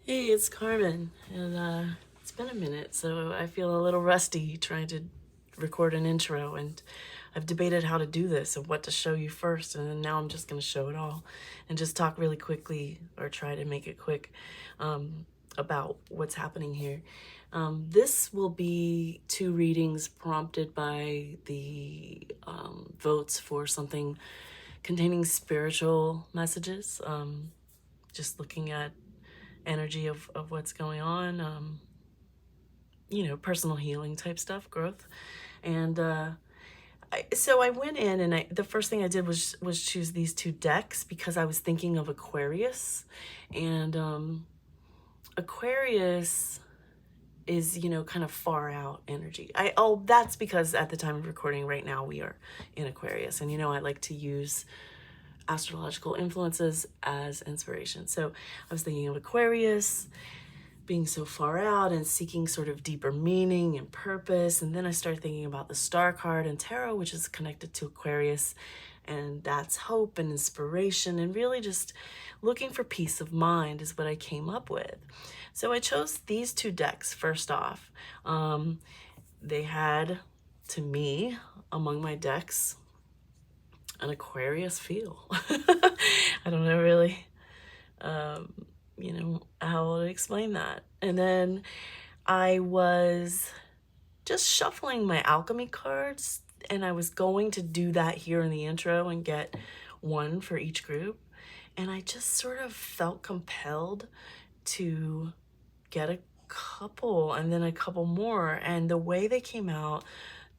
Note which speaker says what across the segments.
Speaker 1: Hey, it's Carmen, and it's been a minute, so I feel a little rusty trying to record an intro, and I've debated how to do this and what to show you first, and then now I'm just going to show it all and just talk really quickly, or try to make it quick, about what's happening here. This will be 2 readings prompted by the votes for something containing spiritual messages, just looking at energy of what's going on, personal healing type stuff, growth. And so I went in and the first thing I did was choose these 2 decks because I was thinking of Aquarius. And Aquarius is, kind of far out energy. That's because at the time of recording right now we are in Aquarius, and I like to use astrological influences as inspiration. So I was thinking of Aquarius being so far out and seeking sort of deeper meaning and purpose. And then I started thinking about the star card and tarot, which is connected to Aquarius. And that's hope and inspiration, and really just looking for peace of mind is what I came up with. So I chose these 2 decks first off. They had, to me, among my decks, an Aquarius feel. I don't know really, how to explain that. And then I was just shuffling my alchemy cards, and I was going to do that here in the intro and get 1 for each group. And I just sort of felt compelled to get a couple and then a couple more. And the way they came out,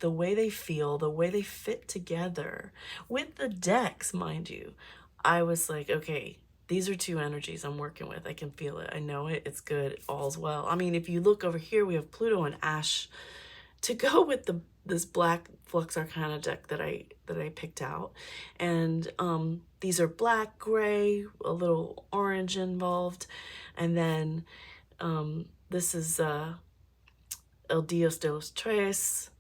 Speaker 1: the way they feel, the way they fit together with the decks, mind you, I was like, okay, these are 2 energies I'm working with. I can feel it. I know it. It's good. All's well. I mean, if you look over here, we have Pluto and Ash to go with this black Flux Arcana deck that I picked out. And these are black, gray, a little orange involved. And then this is El Dios de los Tres,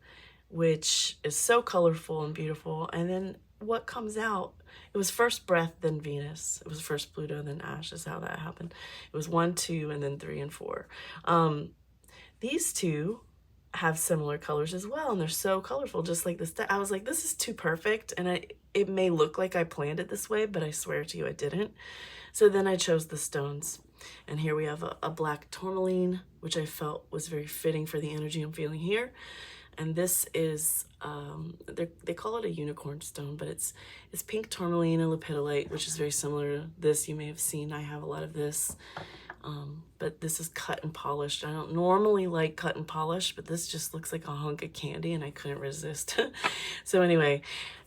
Speaker 1: which is so colorful and beautiful. And then what comes out, it was first Breath, then Venus. It was first Pluto, then Ash, is how that happened. It was 1, 2, and then 3 and 4. These 2 have similar colors as well, and they're so colorful, just like this. I was like, this is too perfect, and it may look like I planned it this way, but I swear to you I didn't. So then I chose the stones, and here we have a black tourmaline, which I felt was very fitting for the energy I'm feeling here. And this is, they call it a unicorn stone, but it's pink tourmaline and lepidolite, which is very similar to this. You may have seen I have a lot of this, but this is cut and polished. I don't normally like cut and polish, but this just looks like a hunk of candy, and I couldn't resist. So anyway,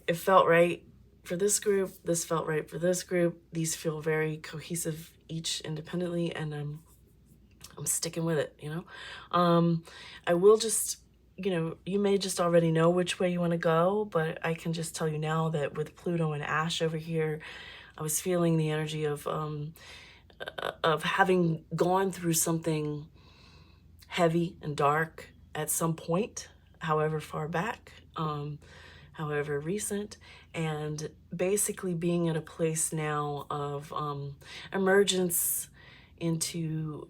Speaker 1: it felt right for this group. This felt right for this group. These feel very cohesive, each independently, and I'm sticking with it, I will just, you may just already know which way you want to go, but I can just tell you now that with Pluto and Ash over here, I was feeling the energy of having gone through something heavy and dark at some point, however far back, however recent, and basically being at a place now of emergence into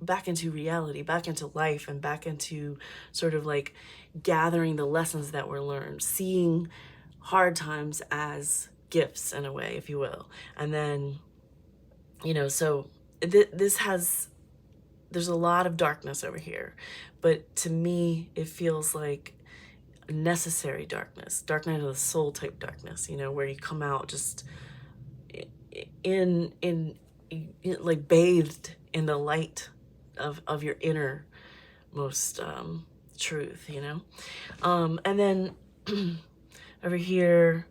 Speaker 1: back into reality, back into life, and back into sort of like gathering the lessons that were learned, seeing hard times as gifts in a way, if you will. And then, so there's a lot of darkness over here, but to me, it feels like necessary darkness, dark night of the soul type darkness, where you come out just in like bathed in the light of your innermost truth, and then over here,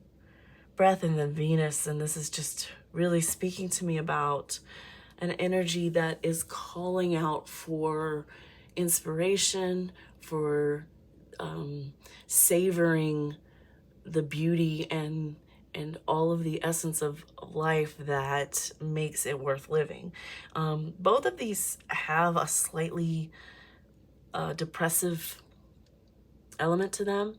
Speaker 1: Breath, and then Venus, and this is just really speaking to me about an energy that is calling out for inspiration, for savoring the beauty and all of the essence of life that makes it worth living. Both of these have a slightly depressive element to them.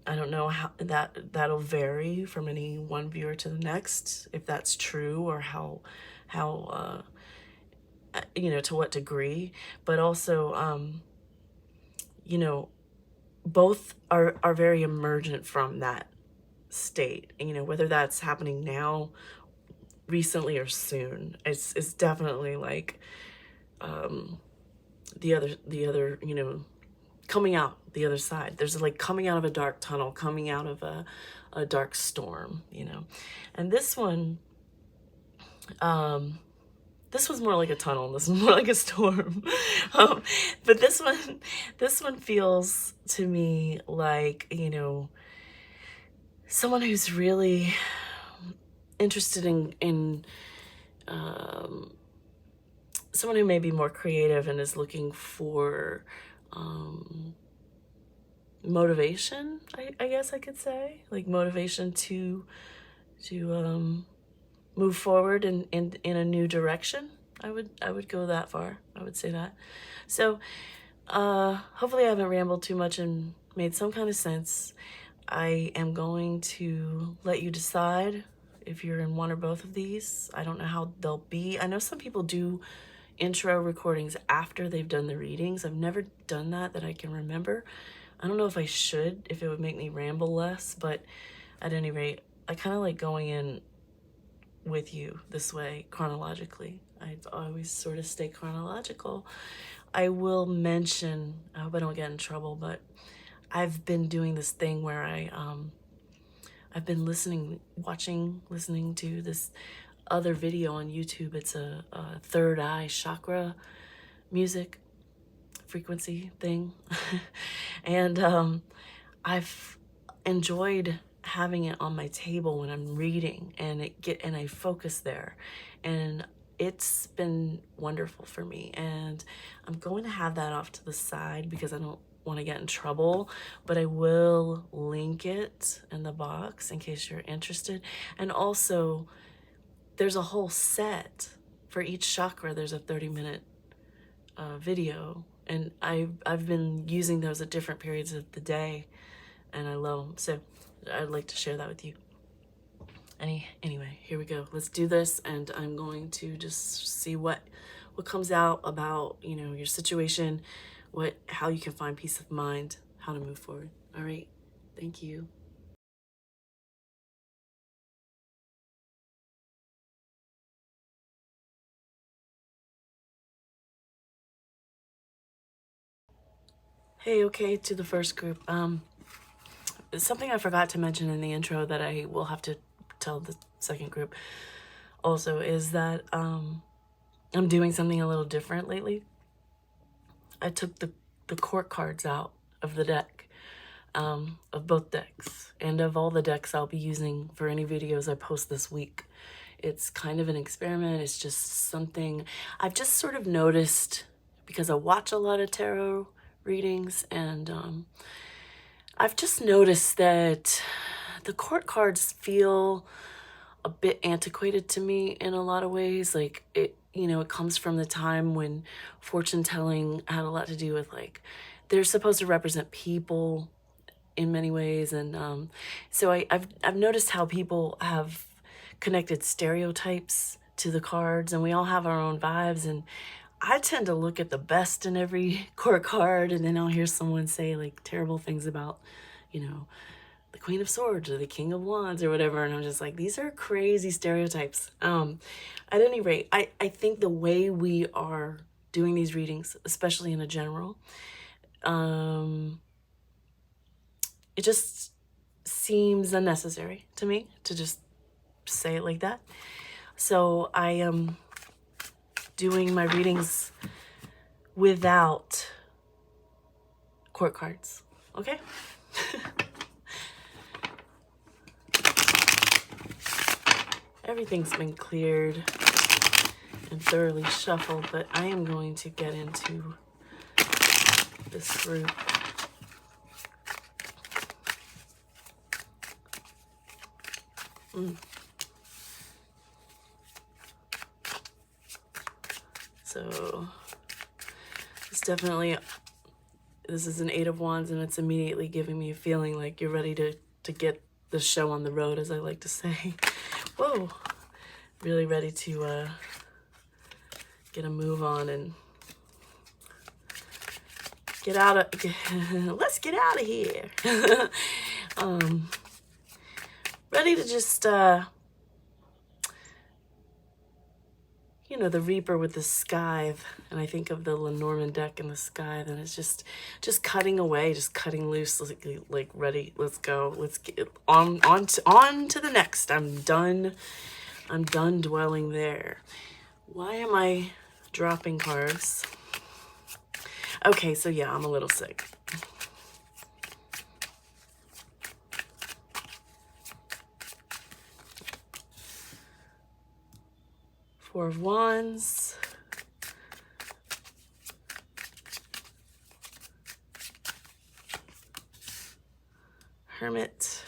Speaker 1: I don't know how that'll vary from any one viewer to the next, if that's true, or how you know, to what degree. But also, you know, both are very emergent from that state. You know, whether that's happening now, recently, or soon, it's definitely like the other, you know, coming out the other side. There's like coming out of a dark tunnel, coming out of a dark storm, you know. And this one, this was more like a tunnel, and this was more like a storm. But this one feels to me like, you know, someone who's really interested in someone who may be more creative and is looking for motivation, I guess I could say, like motivation to move forward in a new direction. I would go that far. I would say that. So hopefully I haven't rambled too much and made some kind of sense. I am going to let you decide if you're in one or both of these. I don't know how they'll be. I know some people do intro recordings after they've done the readings. I've never done that I can remember. I don't know if I should, if it would make me ramble less, but at any rate, I kind of like going in with you this way chronologically. I always sort of stay chronological. I will mention, I hope I don't get in trouble, but I've been doing this thing where I've been listening to this other video on YouTube. It's a third eye chakra music frequency thing. And I've enjoyed having it on my table when I'm reading, and I focus there, and it's been wonderful for me. And I'm going to have that off to the side because I don't want to get in trouble, but I will link it in the box in case you're interested. And also, there's a whole set for each chakra. There's a 30-minute video, and I've been using those at different periods of the day, and I love them. So I'd like to share that with you. Anyway, here we go. Let's do this, and I'm going to just see what comes out about, you know, your situation, how you can find peace of mind, how to move forward. All right. Thank you. Hey, okay, to the first group. Something I forgot to mention in the intro that I will have to tell the second group also is that I'm doing something a little different lately. I took the court cards out of the deck, of both decks, and of all the decks I'll be using for any videos I post this week. It's kind of an experiment. It's just something I've just sort of noticed because I watch a lot of tarot readings, and I've just noticed that the court cards feel a bit antiquated to me in a lot of ways. Like it, you know, it comes from the time when fortune telling had a lot to do with, like, they're supposed to represent people in many ways. And so I've noticed how people have connected stereotypes to the cards, and we all have our own vibes. And I tend to look at the best in every court card, and then I'll hear someone say like terrible things about, you know, the Queen of Swords or the King of Wands or whatever, and I'm just like, these are crazy stereotypes. At any rate, I think the way we are doing these readings, especially in a general, it just seems unnecessary to me to just say it like that. So I am doing my readings without court cards, okay? Everything's been cleared and thoroughly shuffled, but I am going to get into this group. So it's definitely, This is an Eight of Wands, and it's immediately giving me a feeling like you're ready to get the show on the road, as I like to say. Whoa. Really ready to get a move on and get out of, let's get out of here. Ready to just, you know, the Reaper with the scythe, and I think of the Lenormand deck and the scythe, and it's just cutting away, just cutting loose, like ready, let's go, let's get on to the next. I'm done dwelling there. Why am I dropping cards? Okay, so yeah, I'm a little sick. Four of Wands. Hermit.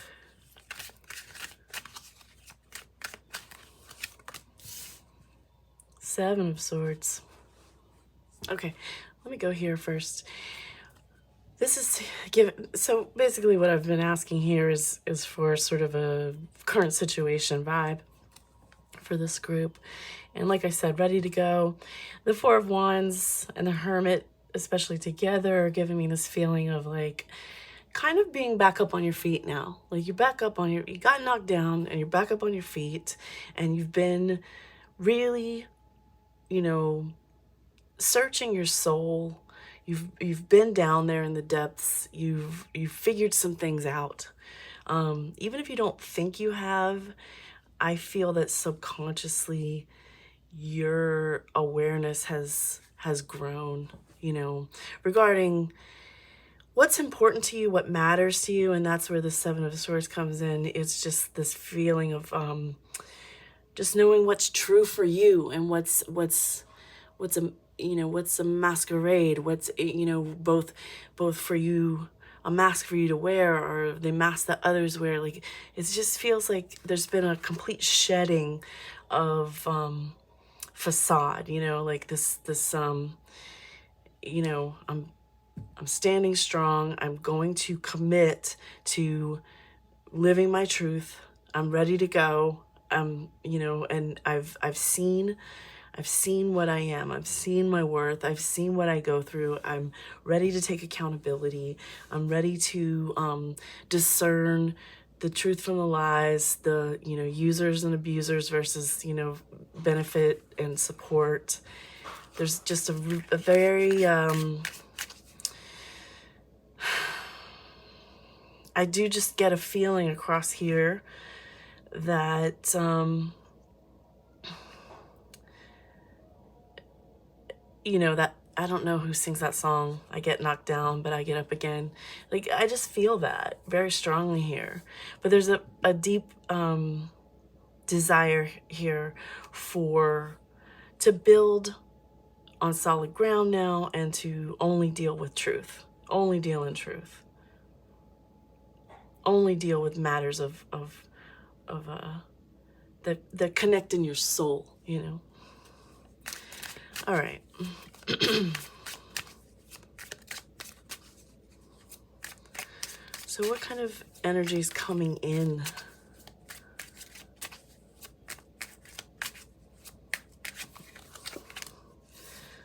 Speaker 1: Seven of Swords. Okay, let me go here first. This is given, so basically what I've been asking here is for sort of a current situation vibe for this group. And like I said, ready to go. The Four of Wands and the Hermit, especially together, are giving me this feeling of like kind of being back up on your feet now. Like you're back up on you got knocked down and you're back up on your feet, and you've been really, you know, searching your soul. You've been down there in the depths. You've figured some things out. Even if you don't think you have, I feel that subconsciously your awareness has grown, you know, regarding what's important to you, what matters to you. And that's where the Seven of Swords comes in. It's just this feeling of just knowing what's true for you, and what's a, you know, what's a masquerade, what's, you know, both for you, a mask for you to wear, or the mask that others wear. Like it just feels like there's been a complete shedding of facade, you know, like this you know, I'm standing strong. I'm going to commit to living my truth. I'm ready to go. You know, and I've seen what I am. I've seen my worth. I've seen what I go through. I'm ready to take accountability. I'm ready to discern the truth from the lies, the, you know, users and abusers versus, you know, benefit and support. There's just a very, I do just get a feeling across here that, you know, that, I don't know who sings that song, I get knocked down, but I get up again. Like, I just feel that very strongly here. But there's a deep desire here to build on solid ground now, and to only deal with truth, only deal in truth, only deal with matters of that connect in your soul, you know. All right. So what kind of energy is coming in?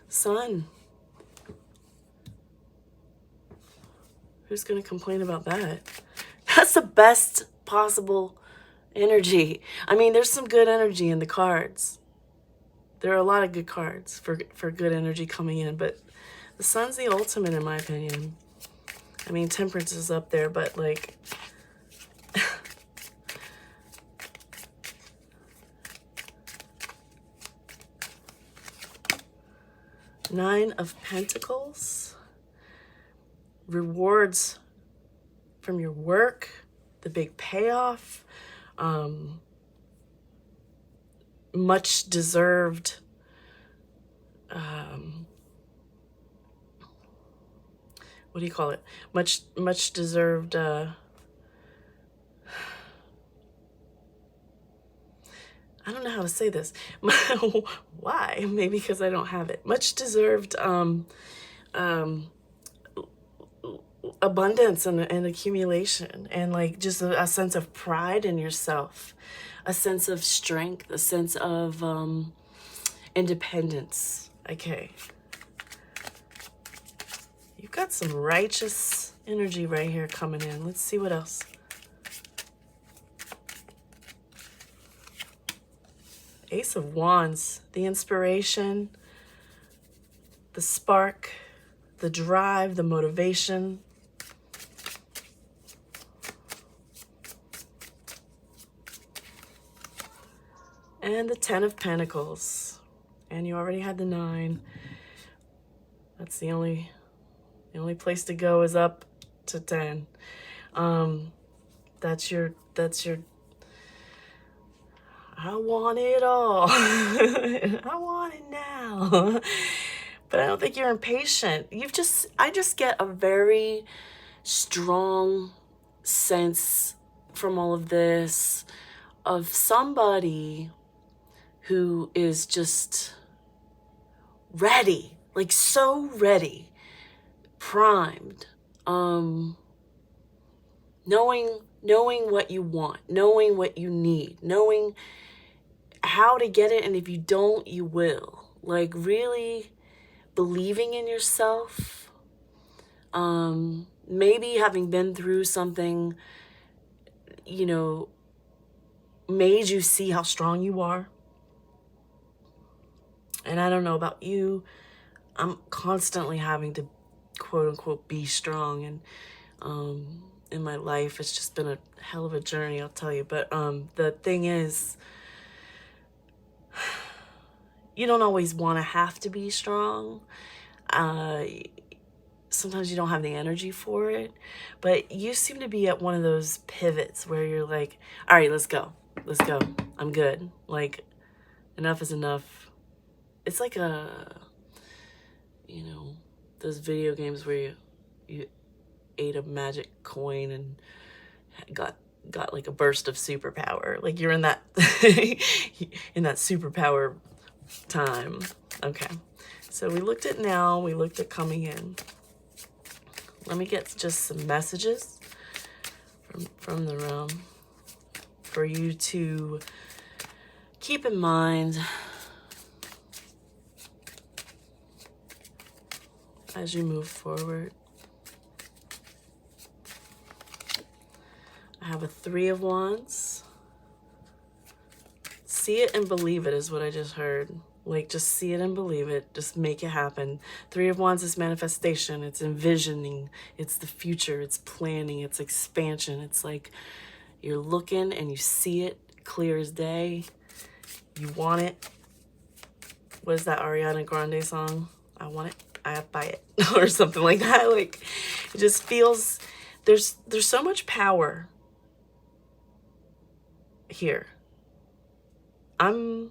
Speaker 1: Sun. Who's going to complain about that? That's the best possible energy. I mean, there's some good energy in the cards. There are a lot of good cards for good energy coming in, but the Sun's the ultimate, in my opinion. I mean, Temperance is up there, but like, Nine of Pentacles, rewards from your work, the big payoff, much deserved, what do you call it? Much deserved, I don't know how to say this. Why? Maybe because I don't have it. Much deserved abundance and accumulation, and like just a sense of pride in yourself, a sense of strength, a sense of independence. Okay. You've got some righteous energy right here coming in. Let's see what else. Ace of Wands, the inspiration, the spark, the drive, the motivation. And the 10 of Pentacles. And you already had the 9. That's the only place to go is up to 10. That's your I want it all. I want it now. But I don't think you're impatient. I just get a very strong sense from all of this of somebody who is just ready, like so ready, primed, knowing what you want, knowing what you need, knowing how to get it, and if you don't, you will. Like really believing in yourself, maybe having been through something, you know, made you see how strong you are. And I don't know about you, I'm constantly having to quote unquote be strong, and in my life it's just been a hell of a journey, I'll tell you. But the thing is, you don't always want to have to be strong. Sometimes you don't have the energy for it, but you seem to be at one of those pivots where you're like, all right, let's go, I'm good, like enough is enough. It's like those video games where you ate a magic coin and got like a burst of superpower. Like you're in that in that superpower time. Okay. So we looked at now, we looked at coming in. Let me get just some messages from the realm for you to keep in mind as you move forward. I have a 3 of Wands. See it and believe it is what I just heard. Like, just see it and believe it. Just make it happen. 3 of Wands is manifestation. It's envisioning. It's the future. It's planning. It's expansion. It's like you're looking and you see it clear as day. You want it. What is that Ariana Grande song? I want it. I buy it. Or something like that. Like, it just feels, there's so much power here. I'm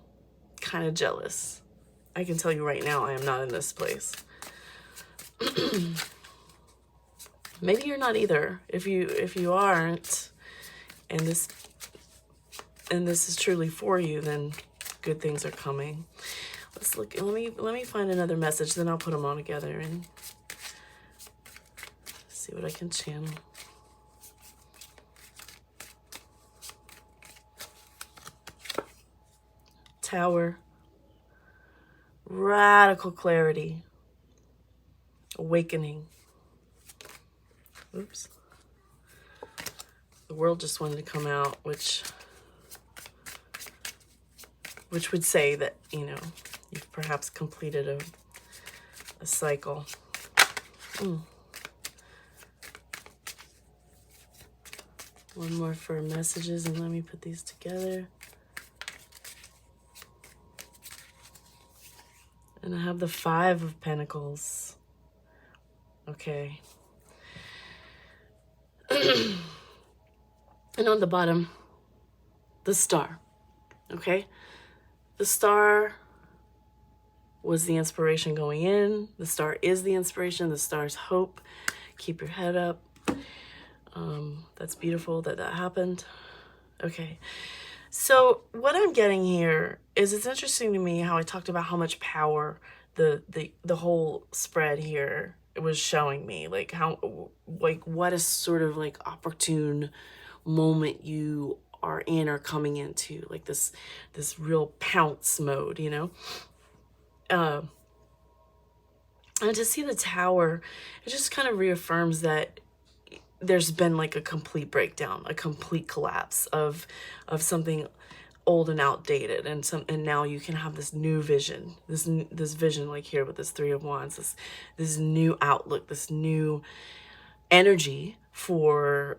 Speaker 1: kind of jealous. I can tell you right now, I am not in this place. Maybe you're not either. If you aren't, and this is truly for you, then good things are coming. Let's look. Let me find another message, then I'll put them all together and see what I can channel. Tower. Radical clarity. Awakening. Oops. The world just wanted to come out, which would say that, you know, you've perhaps completed a cycle. One more for messages, and let me put these together. And I have the 5 of Pentacles. Okay. And on the bottom, the star. Okay? The star was the inspiration going in. The star is the inspiration. The star's hope. Keep your head up. That's beautiful that happened. Okay. So what I'm getting here is, it's interesting to me how I talked about how much power the whole spread here was showing me, like how, like what a sort of like opportune moment you are in or coming into, like this real pounce mode, you know. And to see the tower, it just kind of reaffirms that there's been like a complete breakdown, a complete collapse of something old and outdated, and now you can have this new vision, this vision, like here with this Three of Wands, this new outlook, this new energy for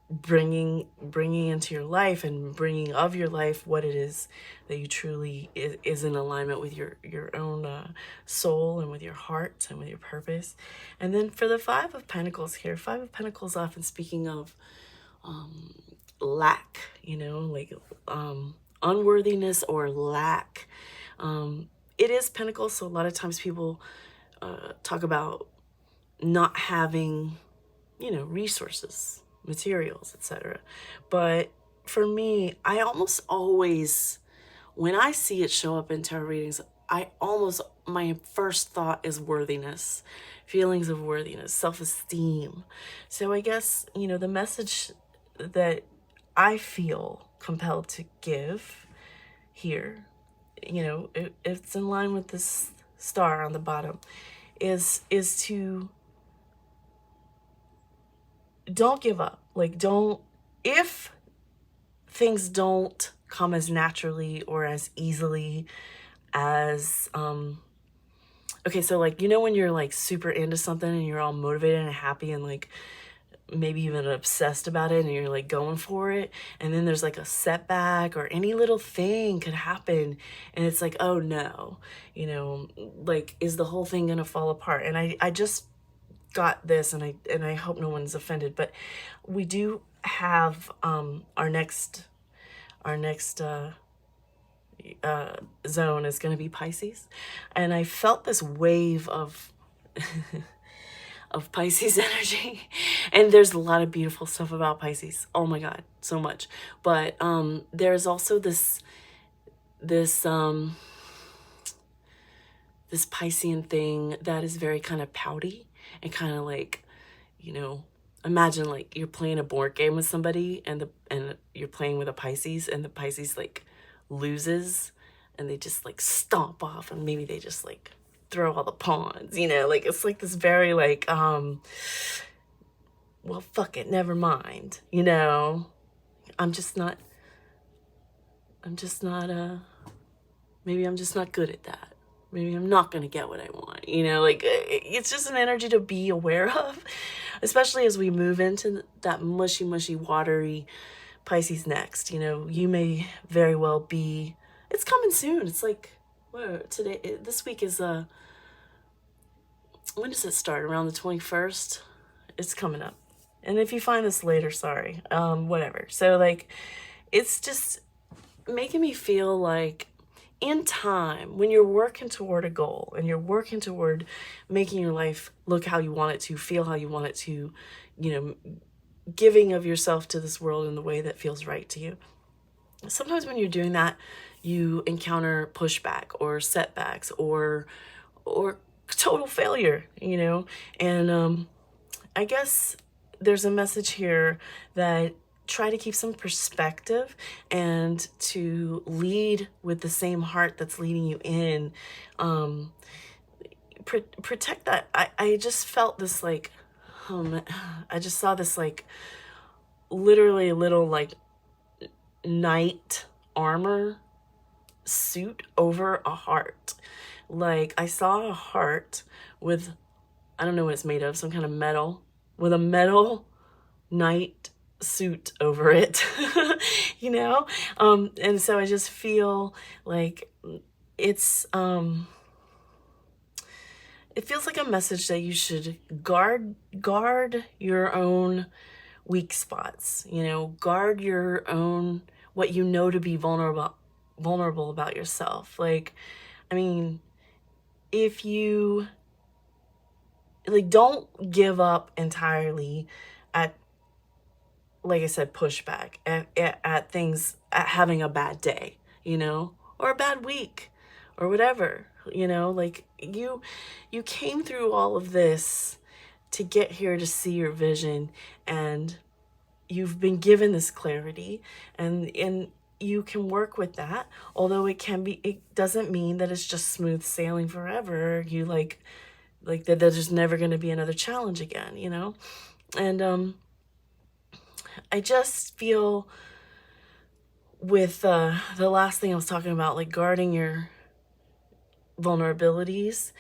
Speaker 1: bringing into your life and bringing of your life what it is that you truly is in alignment with your own soul and with your heart and with your purpose. And then for the Five of Pentacles here, Five of Pentacles often speaking of lack, you know, like unworthiness or lack. It is Pentacles, so a lot of times people talk about not having, you know, resources, materials, etc. But for me, I almost always, when I see it show up in tarot readings, my first thought is worthiness, feelings of worthiness, self-esteem. So I guess, you know, the message that I feel compelled to give here, you know, it's in line with this star on the bottom, is to don't give up. Like, if things don't come as naturally or as easily as, okay, so like, you know, when you're like super into something and you're all motivated and happy and like maybe even obsessed about it and you're like going for it, and then there's like a setback or any little thing could happen and it's like, oh no, you know, like, is the whole thing gonna fall apart? And I just got this, and I hope no one's offended, but we do have our next zone is going to be Pisces, and I felt this wave of of Pisces energy, and there's a lot of beautiful stuff about Pisces. Oh my God, so much. But there's also this Piscean thing that is very kind of pouty and kind of like, you know, imagine like you're playing a board game with somebody and you're playing with a Pisces, and the Pisces like loses and they just like stomp off, and maybe they just like throw all the pawns, you know, like it's like this very like well, fuck it, never mind, you know, I'm just not maybe I'm just not good at that. Maybe I'm not going to get what I want, you know, like it's just an energy to be aware of, especially as we move into that mushy, watery Pisces next. You know, you may very well be, it's coming soon. It's like, this week is, when does it start? Around the 21st? It's coming up. And if you find this later, sorry, whatever. So like, it's just making me feel like, in time, when you're working toward a goal and you're working toward making your life look how you want it to, feel how you want it to, you know, giving of yourself to this world in the way that feels right to you. Sometimes when you're doing that, you encounter pushback or setbacks or total failure, you know, and I guess there's a message here that try to keep some perspective and to lead with the same heart that's leading you in. Protect that. I just felt this like, I just saw this like literally a little like knight armor suit over a heart. Like I saw a heart with, I don't know what it's made of, some kind of metal, with a metal knight suit over it, you know? And so I just feel like it's, it feels like a message that you should guard your own weak spots, you know, guard your own, what you know to be vulnerable about yourself. Like, I mean, if you, like, don't give up entirely at, like I said, pushback, at things, at having a bad day, you know, or a bad week, or whatever, you know, like you came through all of this to get here to see your vision, and you've been given this clarity, and you can work with that. Although it doesn't mean that it's just smooth sailing forever. You like that there's never going to be another challenge again, you know? And I just feel with the last thing I was talking about, like guarding your vulnerabilities,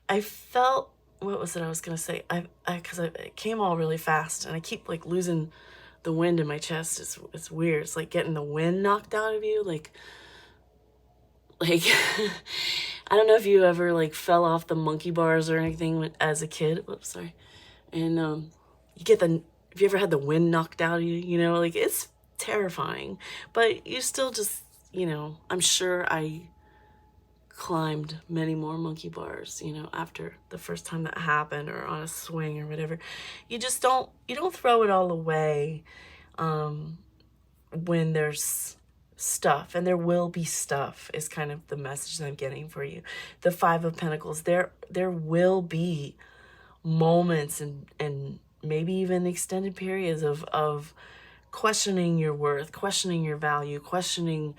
Speaker 1: I felt, what was it I was going to say? Because it came all really fast, and I keep like losing the wind in my chest. It's weird. It's like getting the wind knocked out of you. Like I don't know if you ever like fell off the monkey bars or anything as a kid. Whoops, sorry. And you get if you ever had the wind knocked out of you, you know, like it's terrifying, but you still just, you know, I'm sure I climbed many more monkey bars, you know, after the first time that happened, or on a swing or whatever. You don't throw it all away when there's stuff, and there will be stuff, is kind of the message that I'm getting for you. The Five of Pentacles, there will be moments and maybe even extended periods of questioning your worth, questioning your value, questioning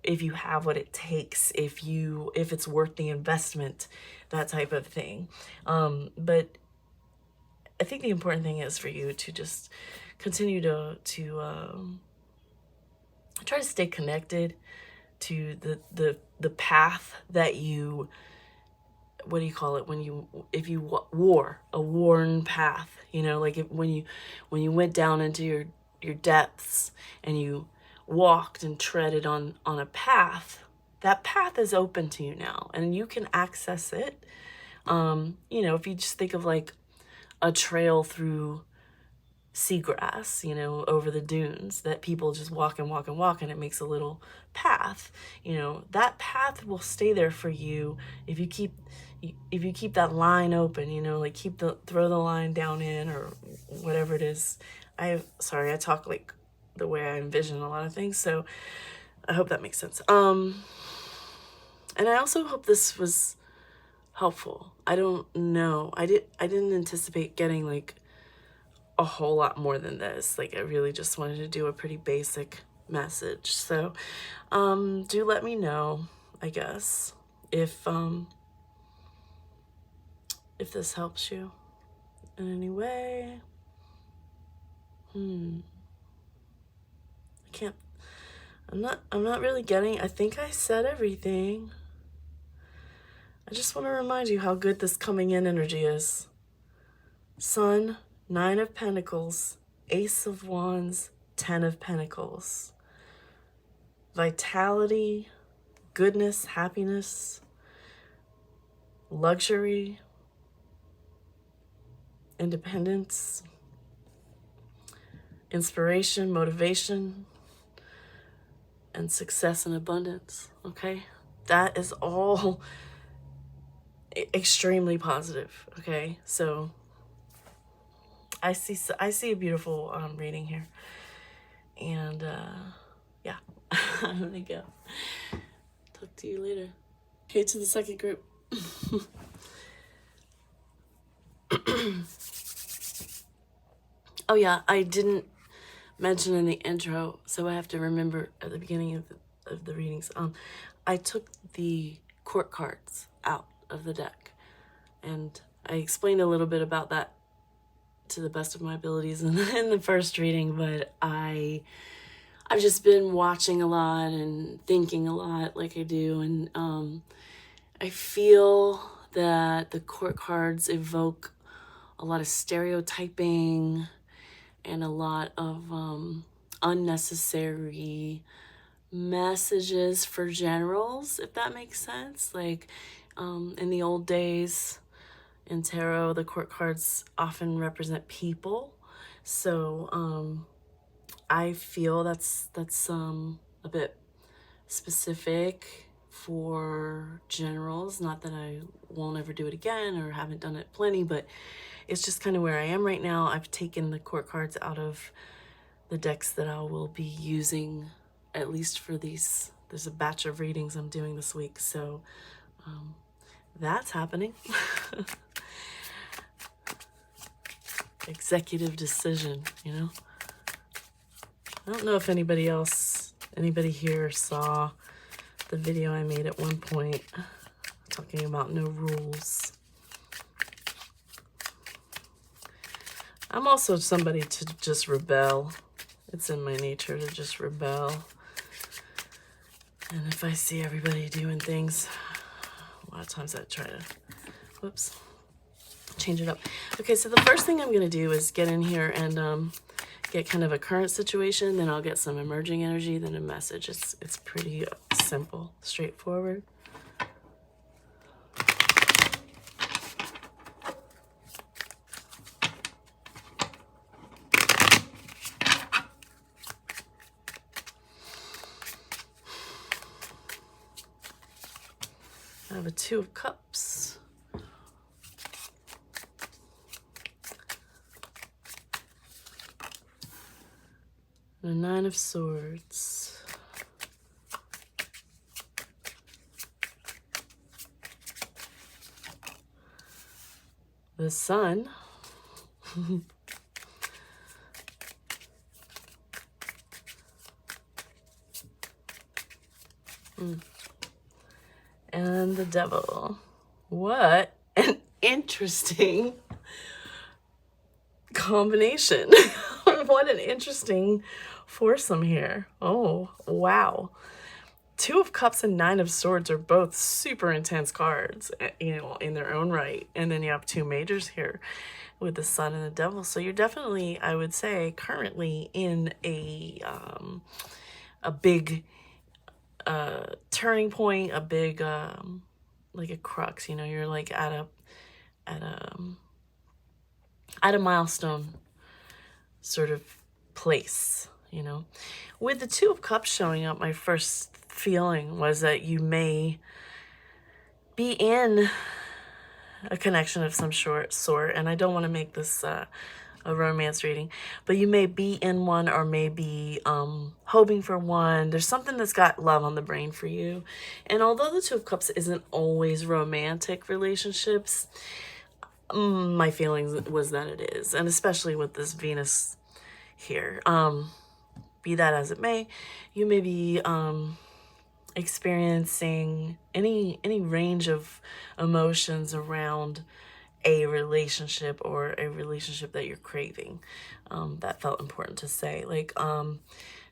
Speaker 1: if you have what it takes, if it's worth the investment, that type of thing. But I think the important thing is for you to just continue to try to stay connected to the path that you, what do you call it, if you wore a worn path, you know, like when you went down into your depths and you walked and treaded on a path, that path is open to you now, and you can access it. You know, if you just think of like a trail through seagrass, you know, over the dunes that people just walk and walk and walk, and it makes a little path, you know, that path will stay there for you if you keep that line open, you know, like throw the line down in, or whatever it is. I talk like the way I envision a lot of things, so I hope that makes sense. And I also hope this was helpful. I don't know, I didn't anticipate getting like a whole lot more than this. Like, I really just wanted to do a pretty basic message. So do let me know, I guess, if this helps you in any way. I'm not really getting, I think I said everything. I just want to remind you how good this coming in energy is. Sun, Nine of Pentacles, Ace of Wands, Ten of Pentacles. Vitality, goodness, happiness, luxury, independence, inspiration, motivation, and success and abundance, okay? That is all extremely positive, okay? So I see a beautiful reading here. And yeah, I'm gonna go. Talk to you later. Okay, to the second group. Oh yeah, I didn't mention in the intro, so I have to remember at the beginning of the readings. I took the court cards out of the deck, and I explained a little bit about that to the best of my abilities in the first reading, but I've just been watching a lot and thinking a lot, like I do, and I feel that the court cards evoke a lot of stereotyping and a lot of unnecessary messages for generals, if that makes sense. Like in the old days in tarot, the court cards often represent people, so I feel that's a bit specific for generals. Not that I won't ever do it again or haven't done it plenty, but it's just kind of where I am right now. I've taken the court cards out of the decks that I will be using, at least for these there's a batch of readings I'm doing this week, so that's happening. Executive decision, you know. I don't know if anybody here saw the video I made at one point talking about no rules. I'm also somebody to just rebel. It's in my nature to just rebel. And if I see everybody doing things, a lot of times I try to, whoops, change it up. Okay, so the first thing I'm going to do is get in here and get kind of a current situation, then I'll get some emerging energy, then a message. It's pretty simple, straightforward. I have a 2 of Cups. And a 9 of Swords. The Sun. And the Devil. What an interesting combination. What an interesting foursome here. Oh, wow. 2 of Cups and 9 of Swords are both super intense cards, you know, in their own right. And then you have 2 majors here with the Sun and the Devil. So you're definitely, I would say, currently in a big turning point, a big like a crux, you know. You're like at a milestone sort of place, you know. With the 2 of Cups showing up, my first feeling was that you may be in a connection of some sort, and I don't want to make this a romance reading, but you may be in one or maybe hoping for one. There's something that's got love on the brain for you. And although the 2 of Cups isn't always romantic relationships, my feelings was that it is, and especially with this Venus here. Be that as it may, you may be experiencing any range of emotions around a relationship or a relationship that you're craving. That felt important to say. Like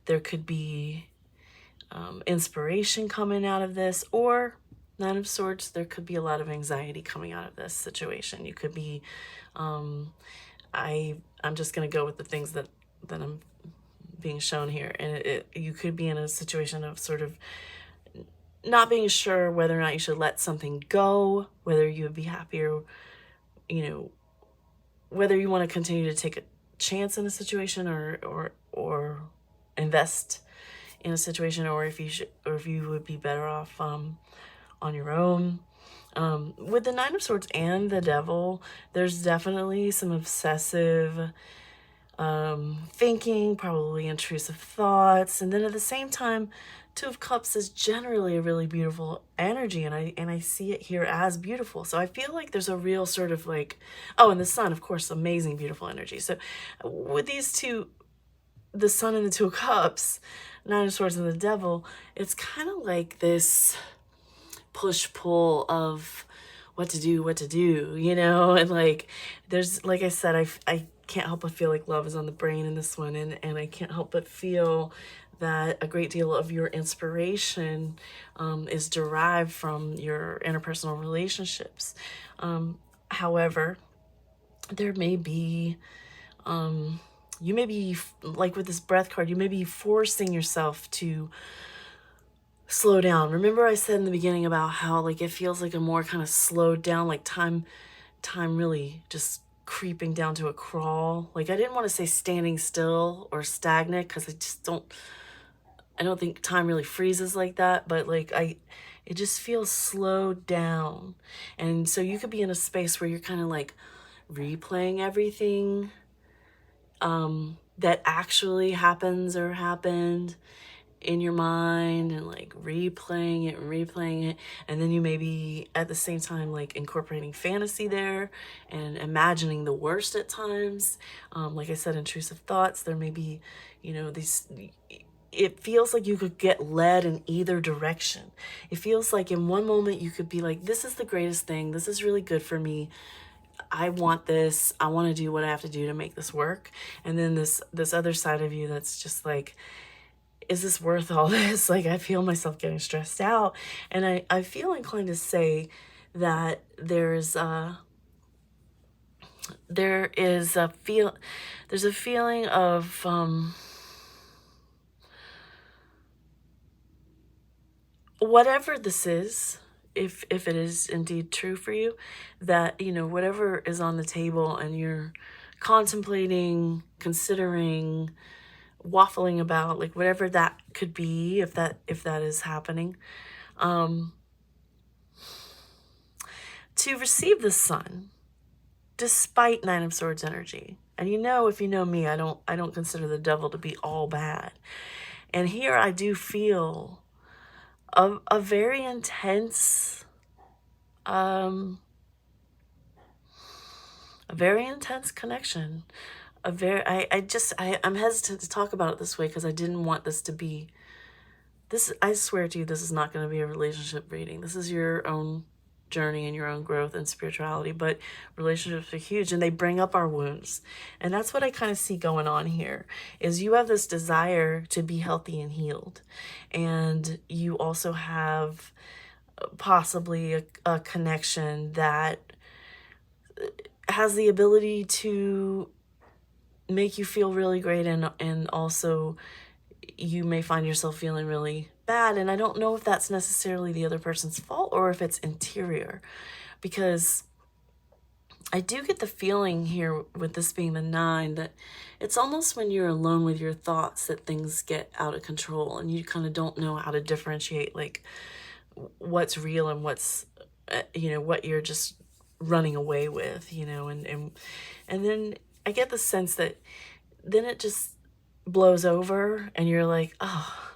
Speaker 1: there could be inspiration coming out of this, or 9 of Swords, there could be a lot of anxiety coming out of this situation. You could be I'm just going to go with the things that I'm being shown here, and you could be in a situation of sort of not being sure whether or not you should let something go, whether you would be happier, you know, whether you want to continue to take a chance in a situation or invest in a situation, or if you would be better off on your own. With the 9 of Swords and the Devil, there's definitely some obsessive thinking, probably intrusive thoughts, and then at the same time, 2 of Cups is generally a really beautiful energy, and I see it here as beautiful. So I feel like there's a real sort of like, oh, and the Sun, of course, amazing, beautiful energy. So with these two, the Sun and the 2 of Cups, 9 of Swords and the Devil, it's kind of like this push-pull of what to do, you know? And like, there's, like I said, I can't help but feel like love is on the brain in this one, and I can't help but feel that a great deal of your inspiration is derived from your interpersonal relationships. However, there may be, you may be, like with this breath card, you may be forcing yourself to slow down. Remember I said in the beginning about how like it feels like a more kind of slowed down, like time really just creeping down to a crawl. Like I didn't want to say standing still or stagnant, because I don't think time really freezes like that, but like it just feels slowed down. And so you could be in a space where you're kind of like replaying everything that actually happens or happened, in your mind and like replaying it, and then you may be at the same time like incorporating fantasy there and imagining the worst at times. Like I said, intrusive thoughts. There may be, you know, these, it feels like you could get led in either direction. It feels like in one moment you could be like, this is the greatest thing, this is really good for me, I want this, I want to do what I have to do to make this work. And then this other side of you that's just like, is this worth all this? Like, I feel myself getting stressed out. And I feel inclined to say that there's a feeling of whatever this is, if it is indeed true for you, that, you know, whatever is on the table and you're contemplating, considering, waffling about, like whatever that could be, if that is happening, to receive the sun despite Nine of Swords energy. And you know, if you know me, I don't consider the devil to be all bad. And here I do feel a very intense connection. I'm hesitant to talk about it this way because I didn't want this to be this. I swear to you, this is not going to be a relationship reading. This is your own journey and your own growth and spirituality, but relationships are huge and they bring up our wounds. And that's what I kind of see going on here, is you have this desire to be healthy and healed. And you also have possibly a connection that has the ability to make you feel really great, and also you may find yourself feeling really bad. And I don't know if that's necessarily the other person's fault or if it's interior, because I do get the feeling here with this being the 9 that it's almost when you're alone with your thoughts that things get out of control and you kind of don't know how to differentiate like what's real and what's you know, what you're just running away with, you know. And then I get the sense that then it just blows over and you're like, oh,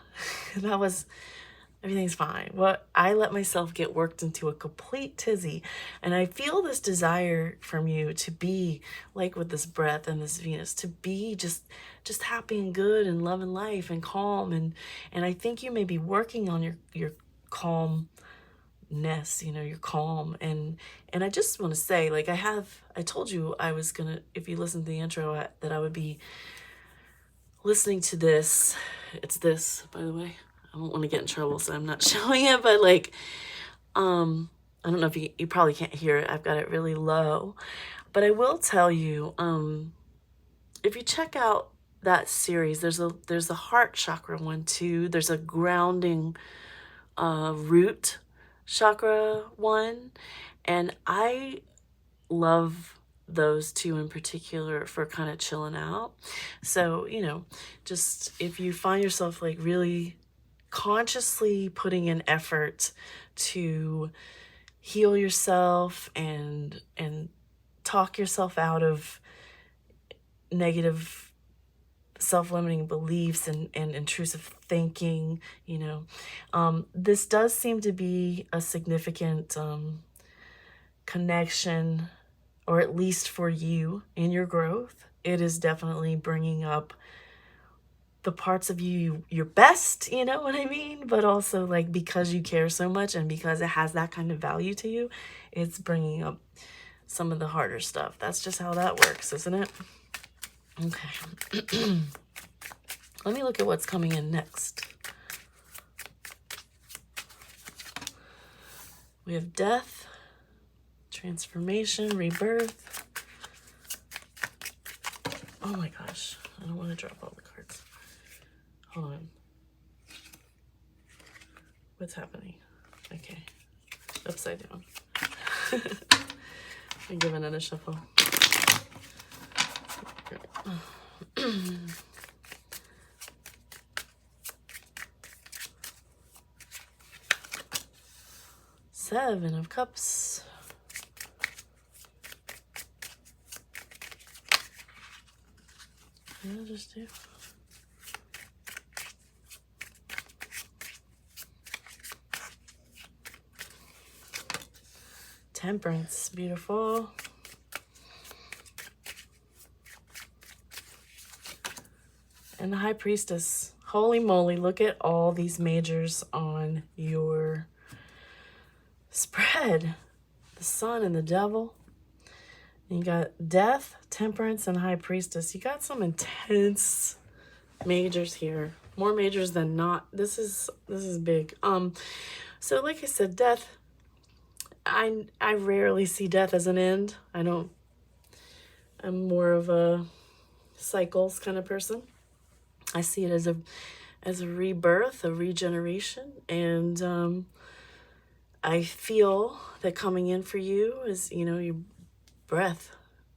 Speaker 1: everything's fine. What, I let myself get worked into a complete tizzy. And I feel this desire from you to be like with this breath and this Venus, to be just happy and good and loving life and calm. And I think you may be working on your calmness, you know, your calm. And I just want to say, like, I told you I was gonna, if you listen to the intro, that I would be listening to this. It's this, by the way. I don't want to get in trouble, so I'm not showing it, but like, I don't know if you probably can't hear it. I've got it really low, but I will tell you, if you check out that series, there's a heart chakra one too. There's a grounding, root chakra one, and I love those two in particular for kind of chilling out. So, you know, just if you find yourself like really consciously putting in effort to heal yourself and talk yourself out of negative self-limiting beliefs and intrusive thinking, you know, this does seem to be a significant connection, or at least for you in your growth. It is definitely bringing up the parts of you, your best, you know what I mean? But also, like, because you care so much and because it has that kind of value to you, it's bringing up some of the harder stuff. That's just how that works, isn't it? Okay. Let me look at what's coming in next. We have death, transformation, rebirth. Oh my gosh, I don't want to drop all the cards. Hold on. What's happening? Okay. Upside down. I'm giving it a shuffle. Seven of Cups. What did I just do? Temperance, beautiful. And the High Priestess. Holy moly, look at all these majors on your spread. The Sun and the Devil. And you got Death, Temperance, and High Priestess. You got some intense majors here. More majors than not. This is big. So like I said, Death, I rarely see death as an end. I'm more of a cycles kind of person. I see it as a rebirth, a regeneration, and I feel that coming in for you is, you know, your breath,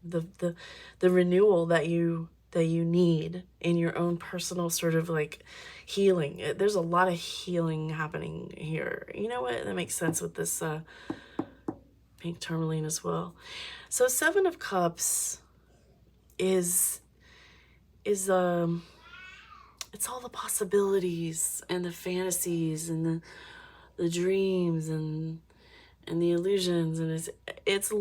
Speaker 1: the renewal that you need in your own personal sort of like healing. There's a lot of healing happening here. You know what? That makes sense with this pink tourmaline as well. So Seven of Cups is it's all the possibilities and the fantasies and the dreams and the illusions, and it's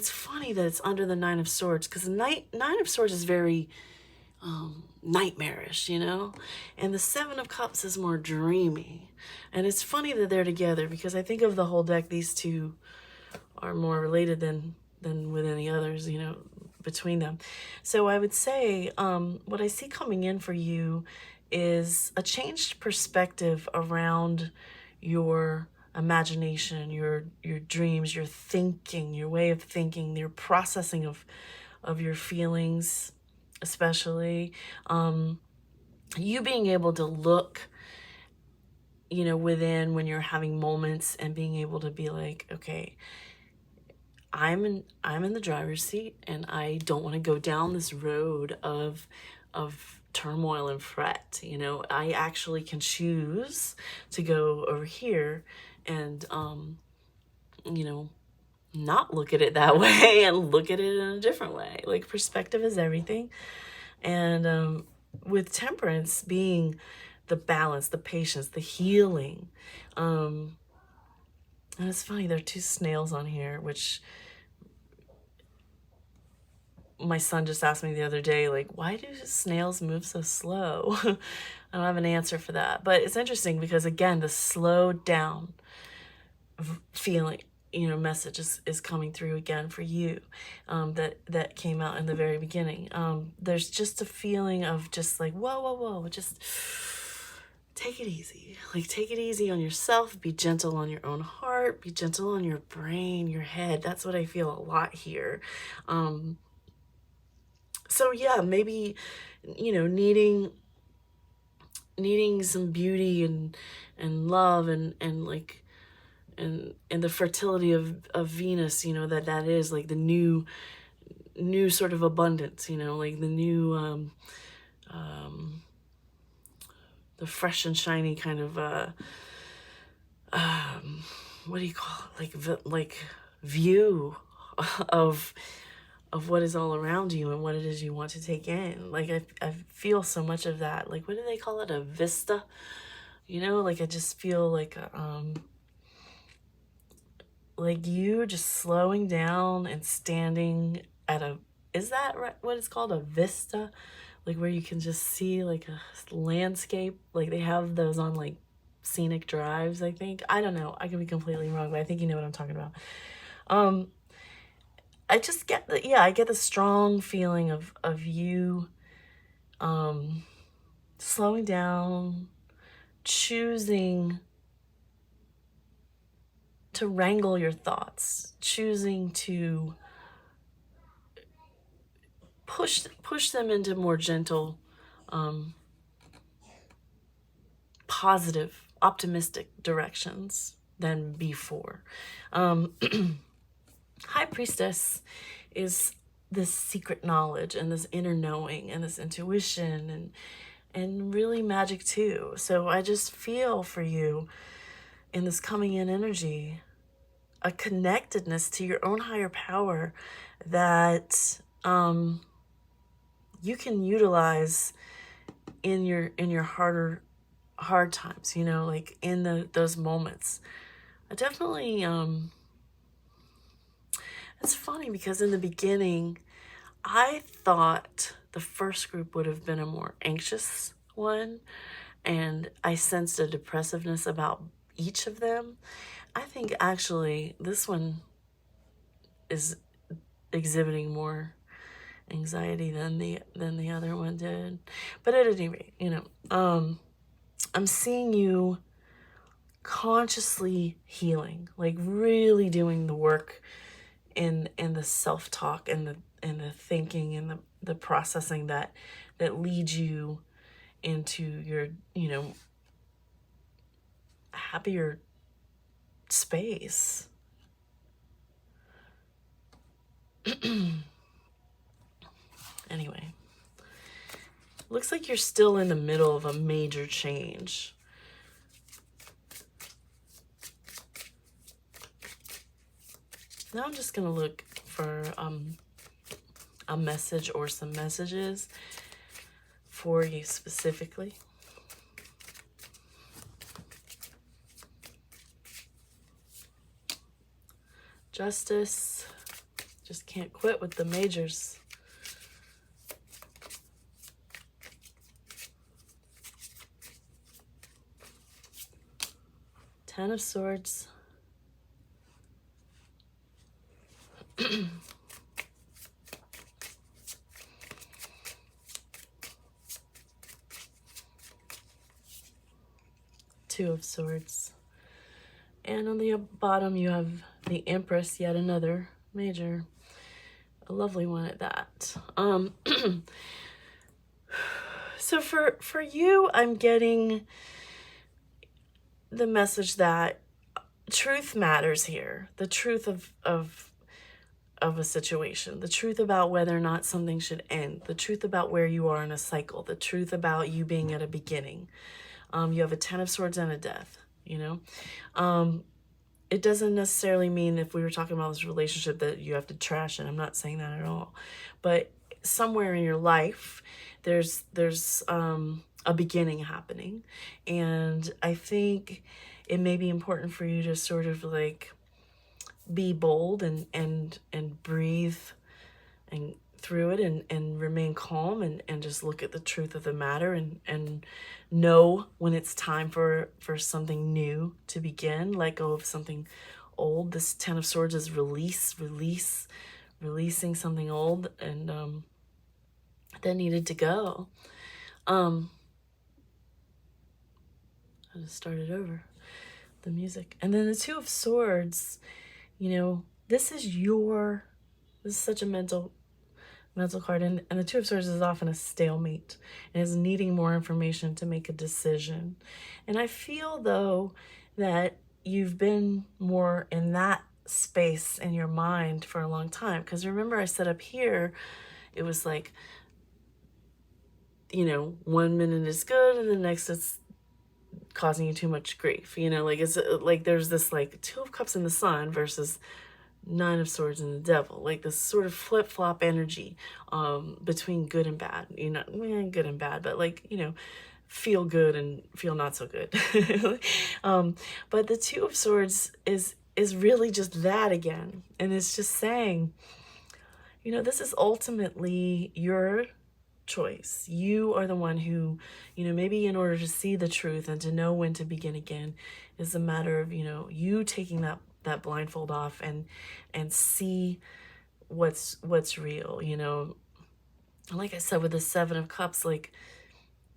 Speaker 1: funny that it's under the Nine of Swords, because the Nine of Swords is very nightmarish, you know, and the Seven of Cups is more dreamy. And it's funny that they're together, because I think of the whole deck, these two are more related than with any others, you know, between them. So I would say what I see coming in for you is a changed perspective around your imagination, your dreams, your thinking, your way of thinking, your processing of your feelings, especially you being able to look, you know, within when you're having moments and being able to be like, okay, I'm in the driver's seat, and I don't want to go down this road of turmoil and fret. You know, I actually can choose to go over here and you know, not look at it that way and look at it in a different way. Like, perspective is everything. And with Temperance being the balance, the patience, the healing, and it's funny, there are two snails on here, which my son just asked me the other day, like, why do snails move so slow? I don't have an answer for that. But it's interesting because, again, the slowed down feeling, you know, message is coming through again for you, that came out in the very beginning. There's just a feeling of just like, whoa, just take it easy. Like, take it easy on yourself. Be gentle on your own heart. Be gentle on your brain, your head. That's what I feel a lot here. So yeah, maybe, you know, needing some beauty and love and like and the fertility of Venus, you know, that is like the new sort of abundance, you know, like the new the fresh and shiny kind of what do you call it, like view of what is all around you and what it is you want to take in. Like, I feel so much of that. Like, what do they call it? A vista? You know, like, I just feel like you just slowing down and standing at is that right, what it's called? A vista? Like, where you can just see like a landscape. Like, they have those on like scenic drives, I think. I don't know. I could be completely wrong, but I think you know what I'm talking about. I just get I get the strong feeling of you slowing down, choosing to wrangle your thoughts, choosing to push them into more gentle, positive, optimistic directions than before. High Priestess is this secret knowledge and this inner knowing and this intuition and really magic too. So I just feel for you in this coming in energy, a connectedness to your own higher power that you can utilize in your hard times, you know, like in those moments. I definitely It's funny because in the beginning, I thought the first group would have been a more anxious one, and I sensed a depressiveness about each of them. I think actually this one is exhibiting more anxiety than the other one did. But at any rate, I'm seeing you consciously healing, like really doing the work in the self-talk and the thinking and the processing that leads you into your, happier space. Anyway, looks like you're still in the middle of a major change. Now I'm just gonna look for a message or some messages for you specifically. Justice. Just can't quit with the majors. Ten of Swords. Two of Swords. And on the bottom you have the Empress, yet another major. A lovely one at that. So for you, I'm getting the message that truth matters here. The truth of a situation, the truth about whether or not something should end, the truth about where you are in a cycle, the truth about you being at a beginning. You have a Ten of Swords and a Death, It doesn't necessarily mean, if we were talking about this relationship, that you have to trash it. I'm not saying that at all. But somewhere in your life, there's a beginning happening. And I think it may be important for you to sort of like be bold and breathe and through it and remain calm and just look at the truth of the matter and know when it's time for something new to begin. Let go of something old. This Ten of Swords is releasing something old and that needed to go. I just started over the music. And then the Two of Swords, this is such a mental card, and the Two of Swords is often a stalemate and is needing more information to make a decision. And I feel though that you've been more in that space in your mind for a long time, because remember I said up here it was like 1 minute is good and the next it's causing you too much grief, like it's like there's this like Two of Cups in the Sun versus Nine of Swords and the Devil, like this sort of flip-flop energy between good and bad, good and bad, but like, feel good and feel not so good. But the Two of Swords is really just that again. And it's just saying, this is ultimately your choice. You are the one who, maybe in order to see the truth and to know when to begin again is a matter of, you taking that blindfold off and see what's real, like I said with the Seven of Cups, like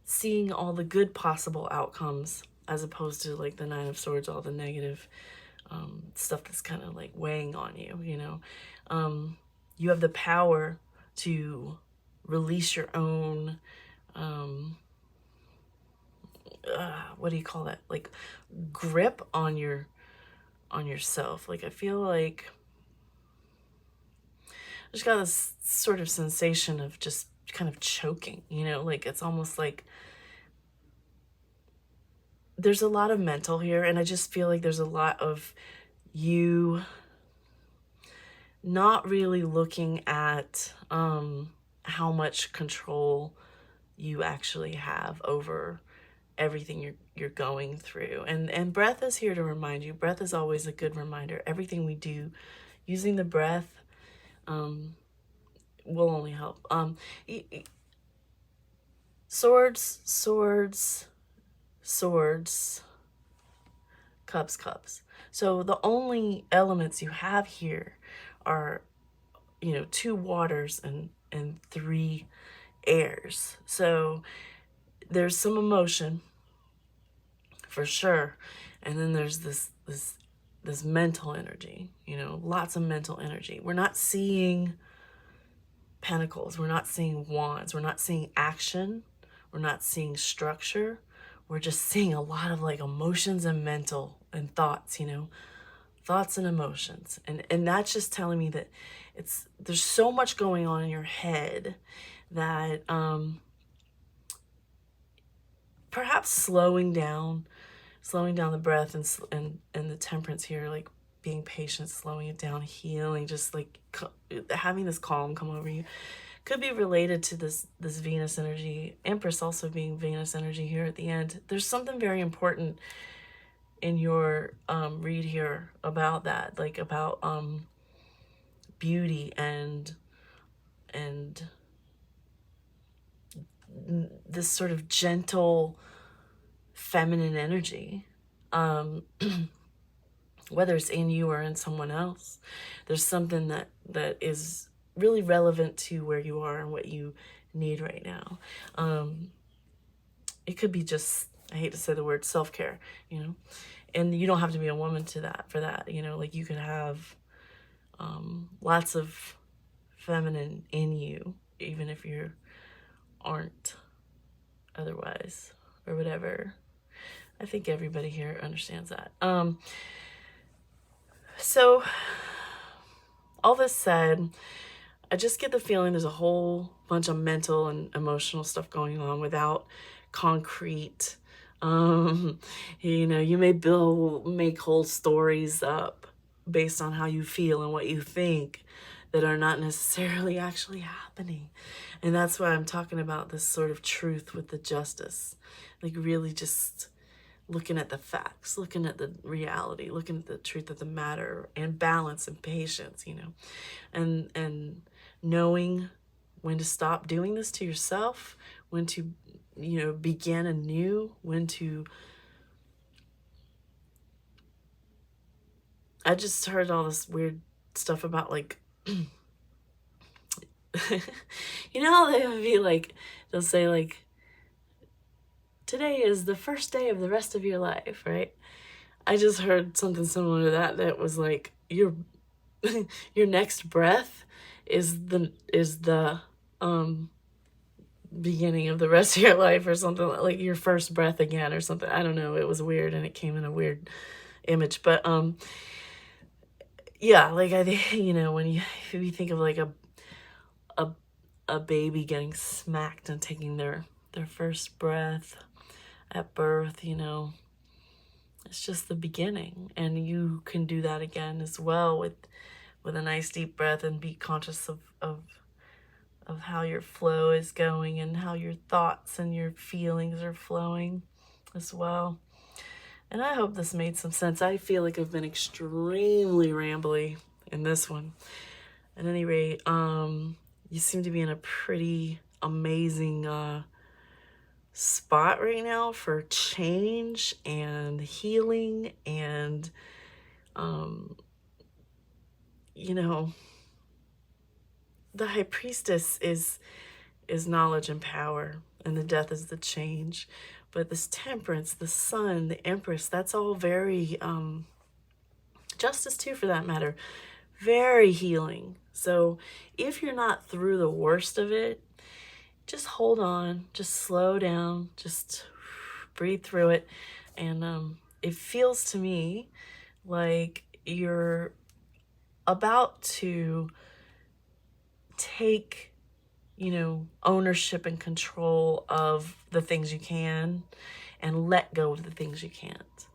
Speaker 1: seeing all the good possible outcomes as opposed to like the Nine of Swords, all the negative stuff that's kind of like weighing on you. You have the power to release your own what do you call that, like grip on yourself. Like I feel like I just got this sort of sensation of just kind of choking, like it's almost like there's a lot of mental here, and I just feel like there's a lot of you not really looking at how much control you actually have over everything you're going through. And breath is here to remind you. Breath is always a good reminder. Everything we do, using the breath will only help. Swords, swords, swords, cups, cups. So the only elements you have here are, you know, 2 waters and 3 airs. So there's some emotion for sure. And then there's this mental energy, you know, lots of mental energy. We're not seeing pentacles. We're not seeing wands. We're not seeing action. We're not seeing structure. We're just seeing a lot of like emotions and mental and thoughts, you know, thoughts and emotions. And that's just telling me that there's so much going on in your head that perhaps slowing down the breath and the temperance here, like being patient, slowing it down, healing, just like having this calm come over you, could be related to this Venus energy. Empress also being Venus energy here at the end. There's something very important in your read here about that, like about beauty and this sort of gentle feminine energy, whether it's in you or in someone else. There's something that is really relevant to where you are and what you need right now. It could be just, I hate to say the word, self-care, you know, and you don't have to be a woman for that, you know, like you could have lots of feminine in you, even if you aren't otherwise or whatever. I think everybody here understands that. So all this said, I just get the feeling there's a whole bunch of mental and emotional stuff going on without concrete. You know, you may make whole stories up based on how you feel and what you think that are not necessarily actually happening. And that's why I'm talking about this sort of truth with the justice, like really just looking at the facts, looking at the reality, looking at the truth of the matter, and balance and patience, you know, and knowing when to stop doing this to yourself, when to, you know, begin anew, when to. I just heard all this weird stuff about like, you know how they would be like, they'll say like, today is the first day of the rest of your life, right? I just heard something similar to that was like your your next breath is the beginning of the rest of your life, or something, like your first breath again or something. I don't know, it was weird and it came in a weird image, but yeah, like I think, you know, when you think of like a baby getting smacked and taking their first breath at birth, you know, it's just the beginning. And you can do that again as well with a nice deep breath, and be conscious of how your flow is going and how your thoughts and your feelings are flowing as well. And I hope this made some sense. I feel like I've been extremely rambly in this one. At any rate, you seem to be in a pretty amazing spot right now for change and healing, and you know, the High Priestess is knowledge and power, and the Death is the change. But this Temperance, the Sun, the Empress, that's all very Justice too, for that matter, very healing. So if you're not through the worst of it, just hold on, just slow down, just breathe through it. And it feels to me like you're about to take, you know, ownership and control of the things you can, and let go of the things you can't.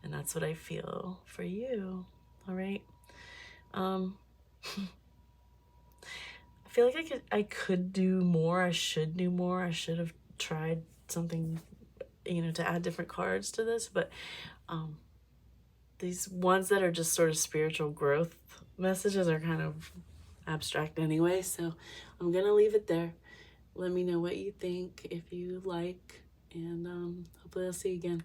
Speaker 1: And that's what I feel for you. All right. I feel like I could do more. I should do more. I should have tried something, you know, to add different cards to this, but these ones that are just sort of spiritual growth messages are kind of abstract anyway, so I'm gonna leave it there. Let me know what you think, if you like, and hopefully I'll see you again.